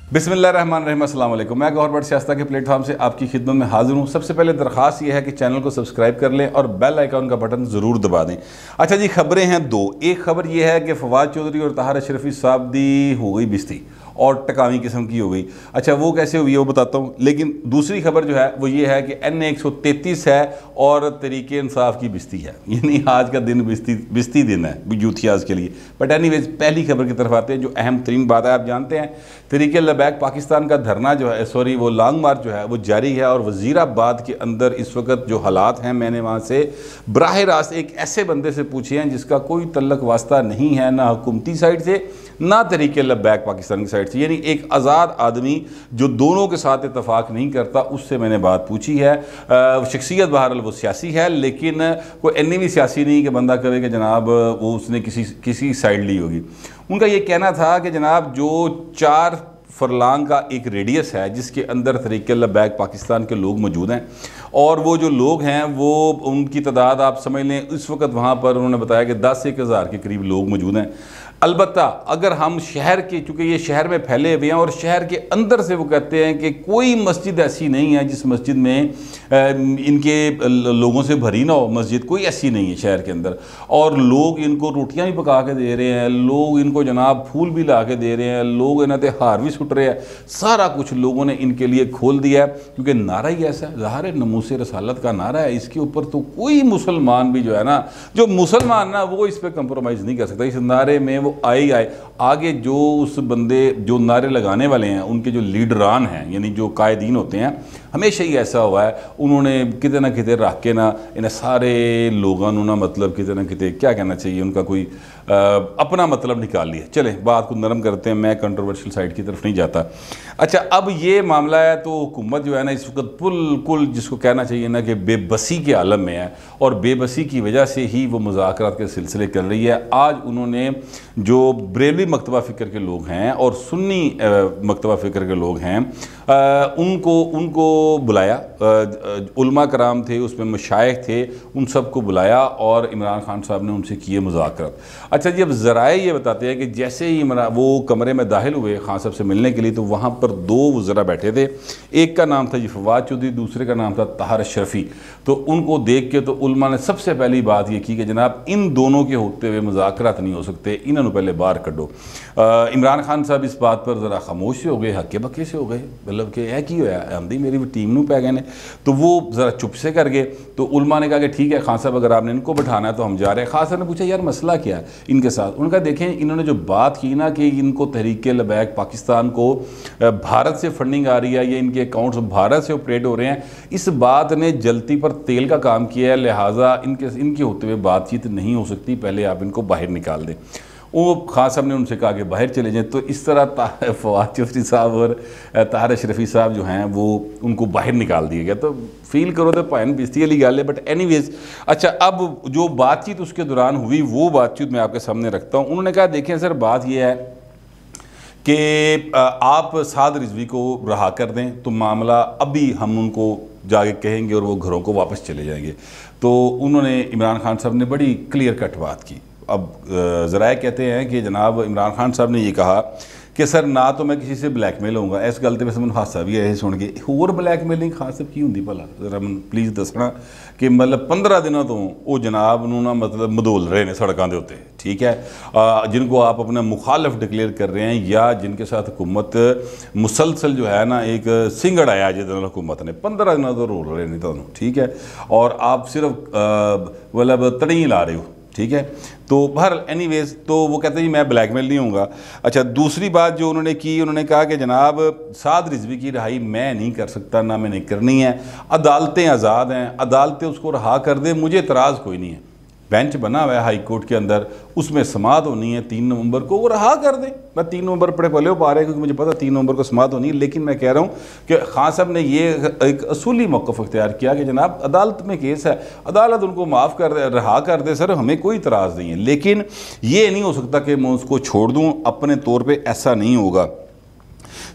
बिस्मिल्लाहिर्रहमानिर्रहीम, अस्सलाम वालेकुम। मैं गौहर बट सियासत के प्लेटफॉर्म से आपकी खिदमत में हाजिर हूँ। सबसे पहले दरख्वास्त ये है कि चैनल को सब्सक्राइब कर लें और बेल आइकन का बटन ज़रूर दबा दें। अच्छा जी, खबरें हैं दो। एक खबर ये है कि फवाद चौधरी और ताहर अशरफी साहब दी हो गई बिस्ती और टकावी किस्म की हो गई। अच्छा, वो कैसे हुई है वो बताता हूँ। लेकिन दूसरी खबर जो है वो ये है कि NA 133 है और तरीके इंसाफ की बिस्ती है, यानी आज का दिन बिस्ती दिन है यूथियाज़ के लिए। बट एनीवेज, पहली खबर की तरफ आते हैं जो अहम तरीन बात है। आप जानते हैं तरीके लबैक पाकिस्तान का धरना जो है, वो लॉन्ग मार्च जो है वो जारी है। और वज़ीराबाद के अंदर इस वक्त जो हालात हैं, मैंने वहाँ से बराह रास्त एक ऐसे बंदे से पूछे हैं जिसका कोई तल्लक वास्ता नहीं है ना हुकूमती साइड से ना तरीके लबैक पाकिस्तान की साइड से, यानी एक आज़ाद आदमी जो दोनों के साथ इतफाक़ नहीं करता, उससे मैंने बात पूछी है। शख्सियत बहरहाल वो सियासी है, लेकिन कोई इतनी भी सियासी नहीं कि बंदा करे कि जनाब वो उसने किसी साइड ली होगी। उनका ये कहना था कि जनाब जो 4 फरलांग का एक रेडियस है जिसके अंदर तरीके लबैक पाकिस्तान के लोग मौजूद हैं, और वो जो लोग हैं वो उनकी तादाद आप समझ लें इस वक्त वहाँ पर उन्होंने बताया कि 10 से 1 हज़ार के करीब लोग मौजूद हैं। अलबत्ता अगर हम शहर के, चूँकि ये शहर में फैले हुए हैं और शहर के अंदर से वो कहते हैं कि कोई मस्जिद ऐसी नहीं है जिस मस्जिद में इनके लोगों से भरी ना हो। मस्जिद कोई ऐसी नहीं है शहर के अंदर, और लोग इनको रोटियां भी पका के दे रहे हैं, लोग इनको जनाब फूल भी ला के दे रहे हैं, लोग इन्हें ते हार भी सुट रहे हैं। सारा कुछ लोगों ने इनके लिए खोल दिया है, क्योंकि नारा ही ऐसा है, ज़ाहिर है नमूसे रसालत का नारा है। इसके ऊपर तो कोई मुसलमान भी जो है ना, जो मुसलमान ना, वो इस पर कंप्रोमाइज़ नहीं कर सकता। इस नारे में वो आए आगे जो उस बंदे जो नारे लगाने वाले हैं, उनके जो लीडरान हैं, यानी जो कायदीन होते हैं, हमेशा ही ऐसा हुआ है, उन्होंने किते ना किते रख के ना इन्हें सारे लोगों ना मतलब किते ना किते क्या कहना चाहिए, उनका कोई अपना मतलब निकाल लिया। चले बात को नरम करते हैं, मैं कंट्रोवर्शियल साइड की तरफ नहीं जाता। अच्छा, अब ये मामला है तो हुकूमत जो है ना इस वक्त बिल्कुल जिसको कहना चाहिए ना कि बेबसी के आलम में है, और बेबसी की वजह से ही वो मुज़ाकरात के सिलसिले कर रही है। आज उन्होंने जो बरेलवी मकतबा फ़िक्र के लोग हैं और सुन्नी मकतबा फ़िक्र के लोग हैं उनको बुलाया, उलमा कराम थे उसमें, मशाइख थे, उन सबको बुलाया और इमरान खान साहब ने उनसे किए मुज़ाकरात। अच्छा जी, अब ज़राए ये बताते हैं कि जैसे ही वो कमरे में दाखिल हुए खान साहब से मिलने के लिए, तो वहाँ पर 2 वज़रा बैठे थे। एक का नाम था जी फवाद चौधरी, दूसरे का नाम था ताहर अशरफी। तो उनको देख के तो उलमा ने सबसे पहली बात ये की कि जनाब इन दोनों के होते हुए मुज़ाकरात नहीं हो सकते, इन्होंने पहले बाहर कढ़ो। इमरान खान साहब इस बात पर ज़रा खामोश से हो गए, हक्के बक्के से हो गए, मतलब कि है की होया आमदी मेरी टीम नू पै गए ने, तो वो ज़रा चुप से कर गए। तो उलमा ने कहा कि ठीक है खान साहब, अगर आपने इनको बिठाना है तो हम जा रहे हैं। खान साहब ने पूछा यार मसला क्या है इनके साथ। उनका देखें, इन्होंने जो बात की ना कि इनको तहरीक लबैक पाकिस्तान को भारत से फंडिंग आ रही है, ये इनके अकाउंट्स भारत से ऑपरेट हो रहे हैं, इस बात ने जलती पर तेल का काम किया है। लिहाजा इनके होते हुए बातचीत नहीं हो सकती, पहले आप इनको बाहर निकाल दें। वो खान साहब ने उनसे कहा कि बाहर चले जाएं। तो इस तरह फवाद चौधरी साहब और ताहर अशरफी साहब जो हैं वो उनको बाहर निकाल दिया गया। तो फील करो तो भैन बिस्ती वाली गल है, बट एनीवेज। अच्छा, अब जो बातचीत उसके दौरान हुई वो बातचीत मैं आपके सामने रखता हूँ। उन्होंने कहा देखें सर, बात यह है कि आप साद रिजवी को रहा कर दें तो मामला अभी हम उनको जाके कहेंगे और वो घरों को वापस चले जाएंगे। तो उन्होंने, इमरान खान साहब ने बड़ी क्लियर कट बात की। अब ज़राए कहते हैं कि जनाब इमरान खान साहब ने ये कहा कि सर ना तो मैं किसी से ब्लैकमेल होऊंगा, इस गल ते वैसे मैं हासा भी है सुन के, होर ब्लैकमेलिंग खान साहब की होंगी भला, जरा मैं प्लीज़ दसना कि मतलब 15 दिनों तो वो जनाब नूं ना मतलब मदोल रहे हैं सड़कों के उत्ते, ठीक है, जिनको आप अपना मुखालफ डिक्लेयर कर रहे हैं या जिनके साथ हुकूमत मुसलसल जो है ना एक सिंगड़ आया जिस हुकूमत ने 15 दिनों तो रोल रहे नहीं तुहानूं, ठीक है, और आप सिर्फ मतलब तड़ी ला रहे हो, ठीक है। तो बहरहाल एनीवेज, तो वो कहते हैं जी मैं ब्लैकमेल नहीं होऊंगा। अच्छा, दूसरी बात जो उन्होंने की, उन्होंने कहा कि जनाब साद रिजवी की रहाई मैं नहीं कर सकता, ना मैंने करनी है, अदालतें आज़ाद हैं, अदालतें उसको रहा कर दें, मुझे एतराज़ कोई नहीं है। बेंच बना हुआ है हाई कोर्ट के अंदर, उसमें समाअत होनी है 3 नवंबर को, वो रहा कर दें। मैं 3 नवंबर पड़े पले पा रहे हैं क्योंकि मुझे पता 3 नवंबर को समाअत होनी है। लेकिन मैं कह रहा हूँ कि खान साहब ने ये एक असूली मौक़िफ़ इख्तियार किया कि जनाब अदालत में केस है, अदालत उनको माफ़ कर दे, रहा कर दे, सर हमें कोई इतराज़ नहीं है। लेकिन ये नहीं हो सकता कि मैं उसको छोड़ दूँ, अपने तौर पर ऐसा नहीं होगा।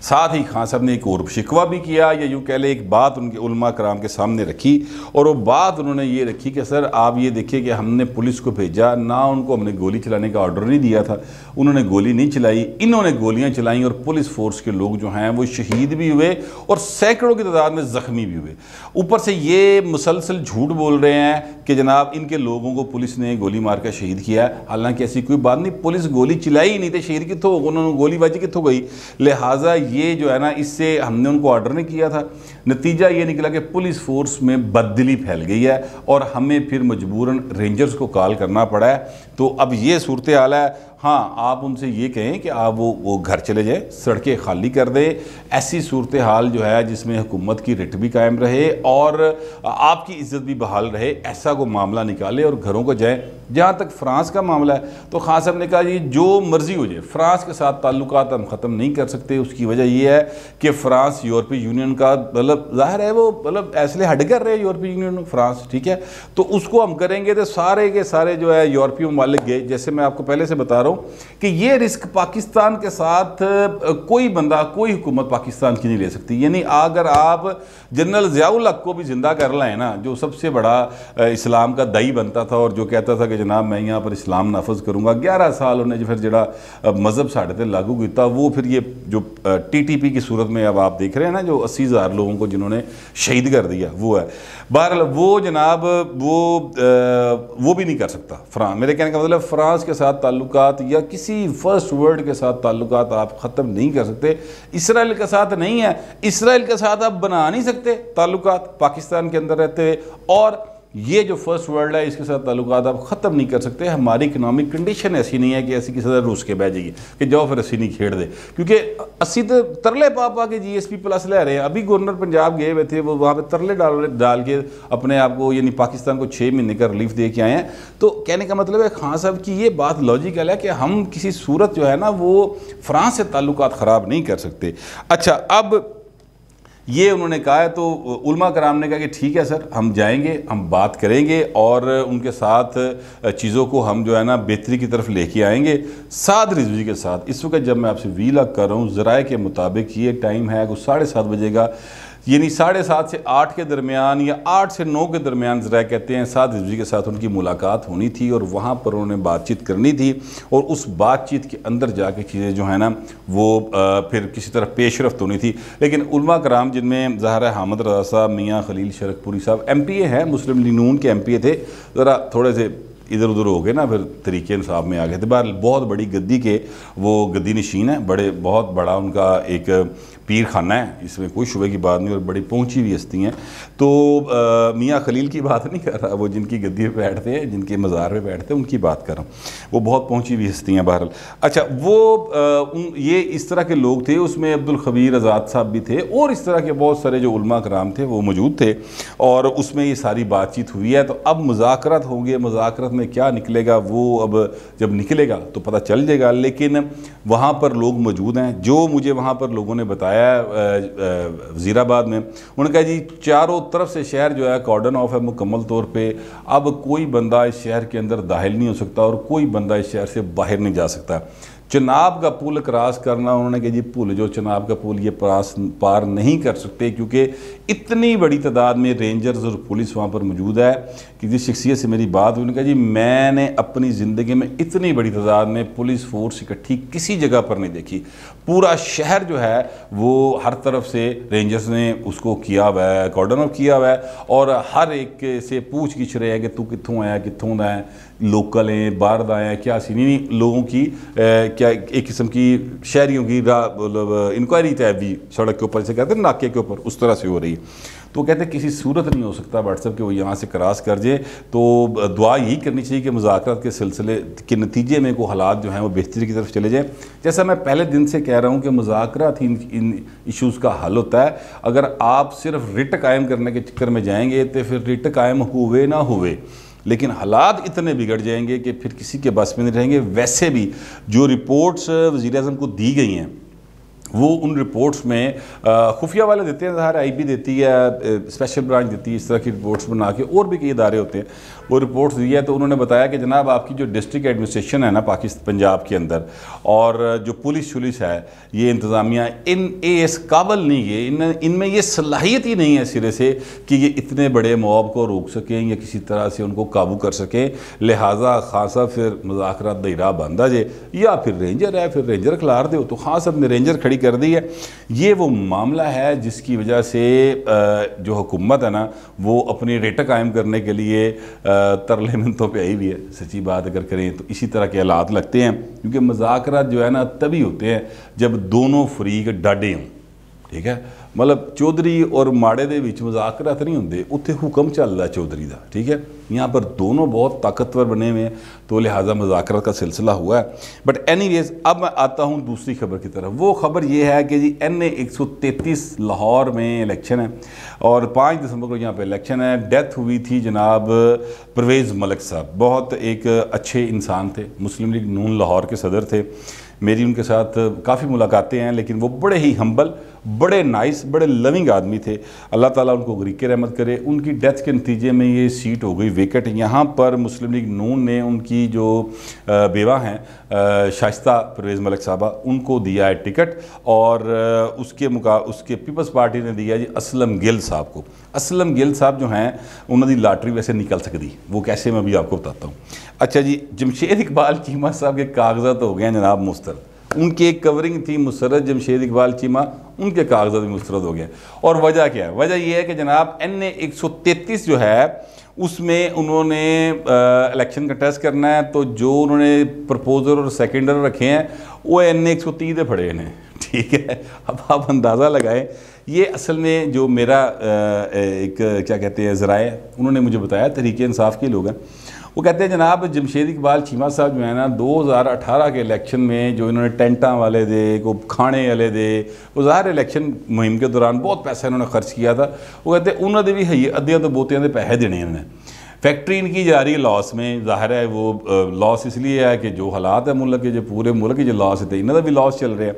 साथ ही खान साहब ने एक और शिकवा भी किया, या यूँ कह लें एक बात उनके उलमा कराम के सामने रखी, और वो बात उन्होंने ये रखी कि सर आप ये देखिए कि हमने पुलिस को भेजा ना, उनको हमने गोली चलाने का ऑर्डर नहीं दिया था, उन्होंने गोली नहीं चलाई, इन्होंने गोलियां चलाई और पुलिस फोर्स के लोग जो हैं वो शहीद भी हुए और सैकड़ों की तादाद में ज़ख्मी भी हुए। ऊपर से ये मुसलसल झूठ बोल रहे हैं कि जनाब इनके लोगों को पुलिस ने गोली मार कर शहीद किया है, हालांकि ऐसी कोई बात नहीं, पुलिस गोली चलाई ही नहीं थी, शहीद कितों, उन्होंने गोली बाजी कितों गई। लिहाजा ये जो है ना, इससे हमने उनको ऑर्डर नहीं किया था। नतीजा ये निकला कि पुलिस फोर्स में बददिली फैल गई है और हमें फिर मजबूरन रेंजर्स को कॉल करना पड़ा है। तो अब ये सूरत हाल है। हाँ, आप उनसे ये कहें कि आप वो घर चले जाएं, सड़कें खाली कर दें, ऐसी सूरत हाल जो है जिसमें हुकूमत की रिट भी कायम रहे और आपकी इज़्ज़त भी बहाल रहे, ऐसा को मामला निकाले और घरों को जाएं। जहाँ तक फ्रांस का मामला है तो खान साहब ने कहा जी जो मर्ज़ी हो जाए, फ्रांस के साथ ताल्लुकात हम ख़त्म नहीं कर सकते। उसकी वजह यह है कि फ़्रांस यूरोपीय यूनियन का, मतलब ज़ाहिर है वो मतलब ऐसे हट कर रहे हैं यूरोपीय यूनियन फ्रांस, ठीक है, तो उसको हम करेंगे तो सारे के सारे जो है यूरोपीय ममालिक गए। जैसे मैं आपको पहले से बता रहा हूँ कि ये रिस्क पाकिस्तान के साथ कोई बंदा, कोई हुकूमत पाकिस्तान की नहीं ले सकती। यानी अगर आप जनरल ज़ियाउल हक को भी जिंदा कर लाएं ना, जो सबसे बड़ा इस्लाम का दाई बनता था और जो कहता था कि जनाब मैं यहाँ पर इस्लाम नाफज करूँगा, 11 साल उन्हें जो फिर जरा मज़हब साढ़े ते लागू किया, वो फिर ये जो TTP की सूरत में अब आप देख रहे हैं ना, जो 80,000 लोगों को जिन्होंने शहीद कर दिया वो है। बहरहाल वो जनाब वो भी नहीं कर सकता फ्रांस। मेरे कहने का मतलब फ्रांस के साथ ताल्लुकात या किसी फर्स्ट वर्ल्ड के साथ ताल्लुकात आप ख़त्म नहीं कर सकते। इसराइल के साथ नहीं है, इसराइल के साथ आप बना नहीं सकते ताल्लुकात पाकिस्तान के अंदर रहते हुए, और ये जो फर्स्ट वर्ल्ड है इसके साथ ताल्लुकात आप ख़त्म नहीं कर सकते। हमारी इकनॉमिक कंडीशन ऐसी नहीं है कि ऐसी किसी तरह रूस के बह जाएगी कि जाओ फिर अस्सी नहीं खेड़ दे, क्योंकि अस्सी तो तरले पा के GSP प्लस ले रहे हैं। अभी गवर्नर पंजाब गए हुए थे, वो वहाँ पे तरले डाल के अपने आप को, यानी पाकिस्तान को 6 महीने का रिलीफ दे के आए हैं। तो कहने का मतलब है खान साहब की ये बात लॉजिकल है कि हम किसी सूरत जो है ना वो फ्रांस से ताल्लुकात ख़राब नहीं कर सकते। अच्छा, अब ये उन्होंने कहा है तो उलमा कराम ने कहा कि ठीक है सर, हम जाएंगे, हम बात करेंगे और उनके साथ चीज़ों को हम जो है ना बेहतरी की तरफ लेके आएंगे साद रिजवी के साथ। इस वक्त जब मैं आपसे वीला कर रहा हूँ, ज़राए के मुताबिक ये टाइम है कुछ 7:30 बजे का, यानी 7:30 से 8 के दरमियान या 8 से 9 के दरमियान ज़रा कहते हैं साद रिजवी के साथ उनकी मुलाकात होनी थी और वहाँ पर उन्होंने बातचीत करनी थी और उस बातचीत के अंदर जाके चीज़ें जो है ना वो फिर किसी तरह पेशरफ्त होनी थी। लेकिन उलमा कराम जिनमें ज़ाहिर हामिद रज़ा साहब, मियाँ खलील शरकपुरी साहब MPA हैं, मुस्लिम लीग नून के MPA थे, ज़रा थोड़े से इधर उधर हो गए ना, फिर तरीके इंसाफ में आ गए थे। बहरहाल बहुत बड़ी गद्दी के वो गद्दी नशीन है, बहुत बड़ा उनका एक पीर खाना है, इसमें कोई शुबे की बात नहीं, और बड़ी पहुंची हुई हस्ती हैं। तो मियाँ खलील की बात नहीं कर रहा, वो जिनकी गद्दी पे बैठते हैं, जिनके मज़ार पे बैठते हैं, उनकी बात कर रहा हूँ, वो बहुत पहुंची हुई हस्ती हैं। बहरहाल अच्छा, वो ये इस तरह के लोग थे, उसमें अब्दुल खबीर आज़ाद साहब भी थे और इस तरह के बहुत सारे जो उलमा कराम थे वो मौजूद थे और उसमें ये सारी बातचीत हुई है। तो अब मुज़ाकरात होंगे, मुज़ाकरात में क्या निकलेगा वो अब जब निकलेगा तो पता चल जाएगा। लेकिन वहाँ पर लोग मौजूद हैं, जो मुझे वहाँ पर लोगों ने बताया वज़ीराबाद में, उन्होंने कहा जी चारों तरफ से शहर जो है कॉर्डन ऑफ है मुकम्मल तौर पे, अब कोई बंदा इस शहर के अंदर दाखिल नहीं हो सकता और कोई बंदा इस शहर से बाहर नहीं जा सकता। चनाब का पुल क्रॉस करना, उन्होंने कहा जी पुल जो चनाब का पुल ये पार नहीं कर सकते क्योंकि इतनी बड़ी तादाद में रेंजर्स और पुलिस वहाँ पर मौजूद है कि जिस शख्सियत से मेरी बात हुई, उन्होंने कहा जी मैंने अपनी ज़िंदगी में इतनी बड़ी तादाद में पुलिस फोर्स इकट्ठी किसी जगह पर नहीं देखी। पूरा शहर जो है वो हर तरफ से रेंजर्स ने उसको किया हुआ है, कॉर्डन ऑफ किया हुआ है और हर एक से पूछ गिछ रहे हैं कि तू कित्थों आया, कित्थों दा है, लोकल हैं, बाहर दा है, क्या सी नहीं लोगों की क्या एक किस्म की शहरियों की मतलब इंक्वायरी तय भी सड़क के ऊपर से कहते हैं नाके के ऊपर, उस तरह से हो रही है। तो कहते हैं किसी सूरत नहीं हो सकता व्हाट्सएप के वो यहाँ से क्रॉस कर जाए। तो दुआ यही करनी चाहिए कि मुज़ाकरात के सिलसिले के नतीजे में को हालात जो हैं वो बेहतरी की तरफ चले जाएँ। जैसा मैं पहले दिन से कह रहा हूँ कि मुज़ाकरात ही इन इशूज़ का हल होता है। अगर आप सिर्फ रिट कायम करने के चक्कर में जाएंगे तो फिर रिट कायम हुए ना हुए, लेकिन हालात इतने बिगड़ जाएंगे कि फिर किसी के बस में नहीं रहेंगे। वैसे भी जो रिपोर्ट्स वज़ीर-ए-आज़म को दी गई हैं वो उन रिपोर्ट्स में खुफिया वाले देते हैं, ज़ाहिर आईबी देती है, स्पेशल ब्रांच देती है, इस तरह की रिपोर्ट्स बना के, और भी कई इदारे होते हैं, वो रिपोर्ट्स दी है। तो उन्होंने बताया कि जनाब आपकी जो डिस्ट्रिक्ट एडमिनिस्ट्रेशन है ना पाकिस्तान पंजाब के अंदर, और जो पुलिस है, ये इंतज़ामिया, इस काबिल नहीं है, इनमें ये सलाहियत ही नहीं है सिरे से कि ये इतने बड़े मॉब को रोक सकें या किसी तरह से उनको काबू कर सकें। लिहाजा खासा फिर मुज़ाकरात दईरा बांधा जे, या फिर रेंजर है, फिर रेंजर खिलार दो, तो खास अपने रेंजर खड़ी कर दी है। ये वो मामला है जिसकी वजह से जो हुकूमत है ना, वो अपनी रेटा कायम करने के लिए तरले मिनतों पे आई भी है। सच्ची बात अगर करें तो इसी तरह के हालात लगते हैं, क्योंकि मुज़ाकरात जो है ना तभी होते हैं जब दोनों फरीक डाडे हों। ठीक है, मतलब चौधरी और माड़े दे विच मुज़ाकरात नहीं होंगे, उत्थे हुक्म चलता चौधरी का। ठीक है, यहाँ पर दोनों बहुत ताकतवर बने हुए हैं, तो लिहाजा मुज़ाकरात का सिलसिला हुआ है। बट एनीवेज, अब मैं आता हूँ दूसरी खबर की तरफ। वो खबर ये है कि जी NA 133 लाहौर में इलेक्शन है, और 5 दिसंबर को यहाँ पे इलेक्शन है। डेथ हुई थी जनाब परवेज़ मलिक साहब, बहुत एक अच्छे इंसान थे, मुस्लिम लीग नून लाहौर के सदर थे। मेरी उनके साथ काफ़ी मुलाकातें हैं, लेकिन वो बड़े ही हम्बल, बड़े नाइस, बड़े लविंग आदमी थे। अल्लाह ताला उनको गरीक़ रहमत करे। उनकी डेथ के नतीजे में ये सीट हो गई वेकेट। यहाँ पर मुस्लिम लीग नून ने उनकी जो बेवा हैं शाइस्ता परवेज़ मलिक साहबा, उनको दिया है टिकट, और उसके पीपल्स पार्टी ने दिया जी असलम गिल साहब को। असलम गिल साहब जो हैं उन्होंने लॉटरी वैसे निकल सकती, वो कैसे मैं भी आपको बताता हूँ। अच्छा जी, जमशेद इकबाल चीमा साहब के कागजात हो गए हैं जनाब मुस्तरद। उनकी एक कवरिंग थी मुसरत जमशेद इकबाल चीमा, उनके कागजात भी मुस्तरद हो गए। और वजह क्या है? वजह यह है कि जनाब NA 133 जो है उसमें उन्होंने इलेक्शन का टेस्ट करना है, तो जो उन्होंने प्रपोजर और सेकेंडर रखे हैं वो NA 130 दे फड़े हैं। ठीक है, अब आप अंदाज़ा लगाएं। ये असल में जो मेरा एक क्या कहते हैं ज़राए, उन्होंने मुझे बताया, तहरीक इंसाफ के लोग हैं, वो कहते हैं जनाब जमशेद इकबाल चीमा साहब जो है ना 2018 के इलेक्शन में जो इन्होंने टेंटा वाले दे, को खाने वाले दे, वो ज़ाहिर इलेक्शन मुहिम के दौरान बहुत पैसा इन्होंने खर्च किया था। वो कहते हैं उन्होंने भी है अद्धियां तो बहुतियां दे पैसे देने इन्होंने। फैक्ट्री इनकी जा रही है लॉस में, ज़ाहिर है वो लॉस इसलिए है कि जो हालात है मुल्क के, जो पूरे मुल्क के जो लॉस थे, इन्होंने भी लॉस चल रहे हैं।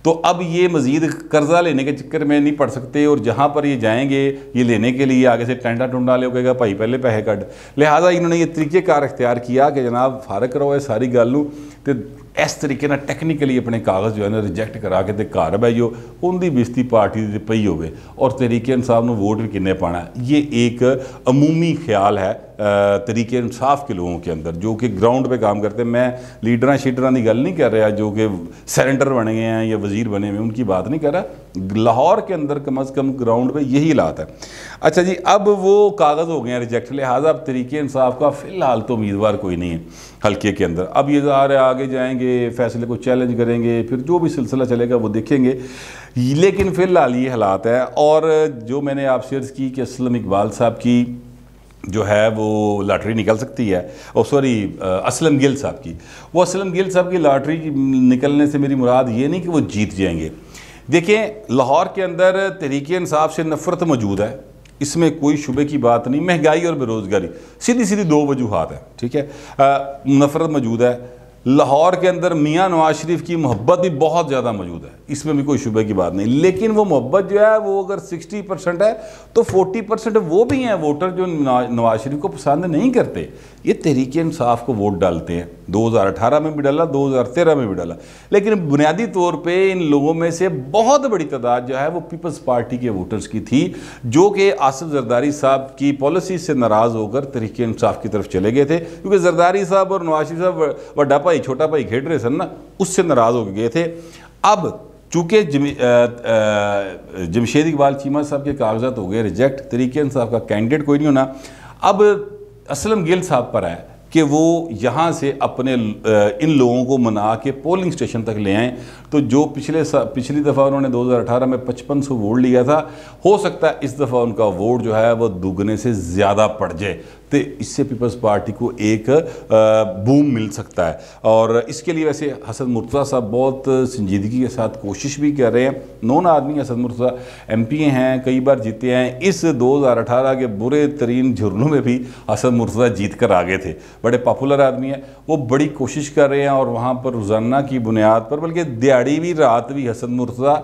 तो अब ये मज़ीद कर्जा लेने के चक्कर में नहीं पड़ सकते, और जहाँ पर ये जाएंगे ये लेने के लिए आगे से टेंटा टुंडा लेगा भाई पहले पैसे कट। लिहाजा इन्होंने ये तरीक़ेकार इख्तियार किया कि जनाब फारग करो ये सारी गल तो इस तरीके ना टेक्निकली अपने कागज़ जो है ना रिजेक्ट करा के घर बहियो, उनकी बेइज्जती पार्टी की पई होवे, और तहरीक इंसाफ में वोट भी किन्ने पाना। ये एक अमूमी ख्याल है तहरीक इंसाफ के लोगों के अंदर, जो कि ग्राउंड पे काम करते हैं। मैं लीडर शीडर की गल नहीं कर रहा, जो कि सरेंडर बने गए हैं या वजीर बने हुए, उनकी बात नहीं कर रहा। लाहौर के अंदर कम अज़ कम ग्राउंड पे यही हालात है। अच्छा जी, अब वो कागज़ हो गए हैं रिजेक्ट, लिहाजा अब तहरीक इंसाफ का फ़िलहाल तो उम्मीदवार कोई नहीं है हल्के के अंदर। अब ये आगे जाएंगे, फैसले को चैलेंज करेंगे, फिर जो भी सिलसिला चलेगा वो देखेंगे, लेकिन फ़िलहाल ये हालात है। और जो मैंने आपसे अर्ज़ की कि असलम इकबाल साहब की जो है वो लॉटरी निकल सकती है, और सॉरी असलम गिल साहब की, वो असलम गिल साहब की लॉटरी निकलने से मेरी मुराद ये नहीं कि वो जीत जाएंगे। देखें, लाहौर के अंदर तहरीक इंसाफ से नफ़रत मौजूद है, इसमें कोई शुबे की बात नहीं। महंगाई और बेरोज़गारी सीधी सीधी दो वजूहात हैं। ठीक है, नफ़रत मौजूद है। लाहौर के अंदर मियाँ नवाज शरीफ की मोहब्बत भी बहुत ज़्यादा मौजूद है, इसमें भी कोई शुबे की बात नहीं। लेकिन वो मोहब्बत जो है वो अगर 60% है तो 40% वो भी हैं वोटर जो नवाज शरीफ को पसंद नहीं करते, ये तहरीक इंसाफ को वोट डालते हैं। 2018 में भी डाला, 2013 में भी डाला, लेकिन बुनियादी तौर पे इन लोगों में से बहुत बड़ी तादाद जो है वो पीपल्स पार्टी के वोटर्स की थी, जो कि आसिफ जरदारी साहब की पॉलिसी से नाराज़ होकर तहरीक इंसाफ की तरफ चले गए थे। क्योंकि जरदारी साहब और नवाज शरीफ साहब वड्डा भाई छोटा भाई खेड रहे सन ना, उससे नाराज़ हो गए थे। अब चूँकि जमशेद इकबाल चीमा साहब के कागजात हो गए रिजेक्ट, तहरीक इंसाफ का कैंडिडेट कोई नहीं होना, अब असलम गिल साहब पर है कि वो यहाँ से अपने इन लोगों को मना के पोलिंग स्टेशन तक ले आएँ। तो जो पिछली दफ़ा उन्होंने 2018 में 5500 वोट लिया था, हो सकता है इस दफ़ा उनका वोट जो है वो दुगने से ज़्यादा पड़ जाए। तो इससे पीपल्स पार्टी को एक बूम मिल सकता है। और इसके लिए वैसे हसन मुर्तज़ा साहब बहुत संजीदगी के साथ कोशिश भी कर रहे हैं। नॉन आदमी हसन मुर्तज़ा MP हैं, कई बार जीते हैं। इस 2018 के बुरे तरीन झुरनों में भी हसन मुर्तज़ा जीत कर आ गए थे। बड़े पॉपुलर आदमी हैं, वो बड़ी कोशिश कर रहे हैं और वहाँ पर रोज़ाना की बुनियाद पर, बल्कि दिहाड़ी भी रात भी हसन मुर्तज़ा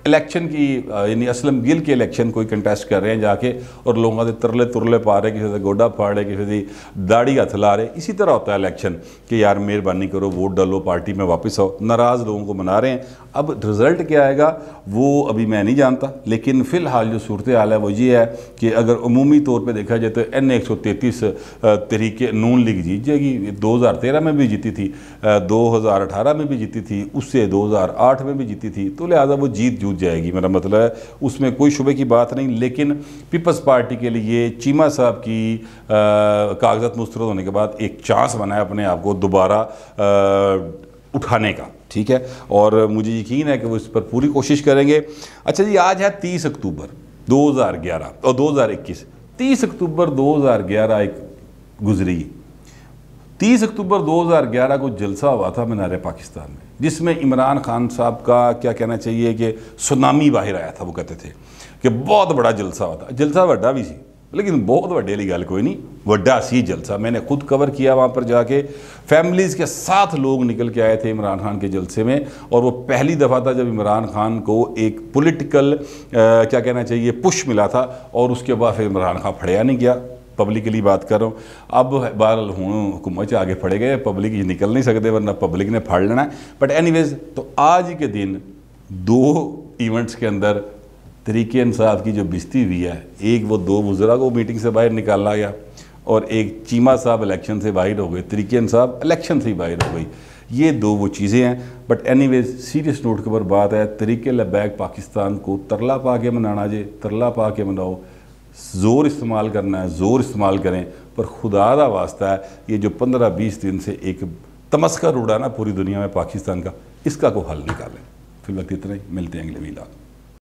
इलेक्शन की यानी असलम गिल के इलेक्शन कोई कंटेस्ट कर रहे हैं जाके, और लोगों के तरले तुरले पा रहे, किसी से गोडा फाड़ रहे, किसी की दाढ़ी हथ ला रहे। इसी तरह होता है इलेक्शन कि यार मेहरबानी करो, वोट डालो, पार्टी में वापस आओ। नाराज़ लोगों को मना रहे हैं। अब रिज़ल्ट क्या आएगा वो अभी मैं नहीं जानता, लेकिन फ़िलहाल जो सूरत हाल है वो ये है कि अगर अमूमी तौर पर देखा जाए तो N133 तरीके नून लीग जीत जाएगी। 2013 में भी जीती थी, 2018 में भी जीती थी, उससे 2008 में भी जीती थी, तो लिहाजा वो जीत जूत जाएगी। मेरा मतलब है उसमें कोई शुबे की बात नहीं। लेकिन पीपल्स पार्टी के लिए चीमा साहब की कागजात मुस्तरद होने के बाद एक चांस बना है अपने आप को दोबारा उठाने का, ठीक है। और मुझे यकीन है कि वो इस पर पूरी कोशिश करेंगे। अच्छा जी, आज है 30 अक्टूबर 2011 और 2021। 30 अक्टूबर 2011 एक गुजरी। 30 अक्टूबर 2011 को जलसा हुआ था मीनार पाकिस्तान में, जिसमें इमरान खान साहब का क्या कहना चाहिए कि सुनामी बाहर आया था। वो कहते थे कि बहुत बड़ा जलसा हुआ था। जलसा वड्डा भी सी, लेकिन बहुत वड्डे वाली गल कोई नहीं, वड्डा सी जलसा। मैंने खुद कवर किया वहाँ पर जाके, फैमिलीज़ के साथ लोग निकल के आए थे इमरान खान के जलसे में। और वो पहली दफ़ा था जब इमरान खान को एक पॉलिटिकल क्या कहना चाहिए पुश मिला था, और उसके बाद फिर इमरान खान फड़िया नहीं गया। पब्लिकली बात कर रहा हूँ। अब बहरहाल हूँ हुकूमत आगे फड़े गए, पब्लिक निकल नहीं सकते वरना पब्लिक ने फाड़ लेना है। बट एनीवेज, तो आज के दिन 2 इवेंट्स के अंदर तरीके इंसाफ की जो बिस्ती हुई है, एक वो 2 वज़रा को मीटिंग से बाहर निकाला गया, और एक चीमा साहब इलेक्शन से बाहर हो गए, तरीके इंसाफ इलेक्शन से ही बाहर हो गई। ये 2 वो चीज़ें हैं। बट एनीवेज, सीरियस नोट के ऊपर बात है, तरीके लबैक पाकिस्तान को तरला पा के मनाना जे, तरला पा के मनाओ, ज़ोर इस्तेमाल करना है, ज़ोर इस्तेमाल करें, पर खुदा दा वास्ता है ये जो 15-20 दिन से एक तमस्कर उड़ा ना पूरी दुनिया में पाकिस्तान का, इसका को हल निकालें। फिर वक्त इतना ही, मिलते हैं अगले वीडियो।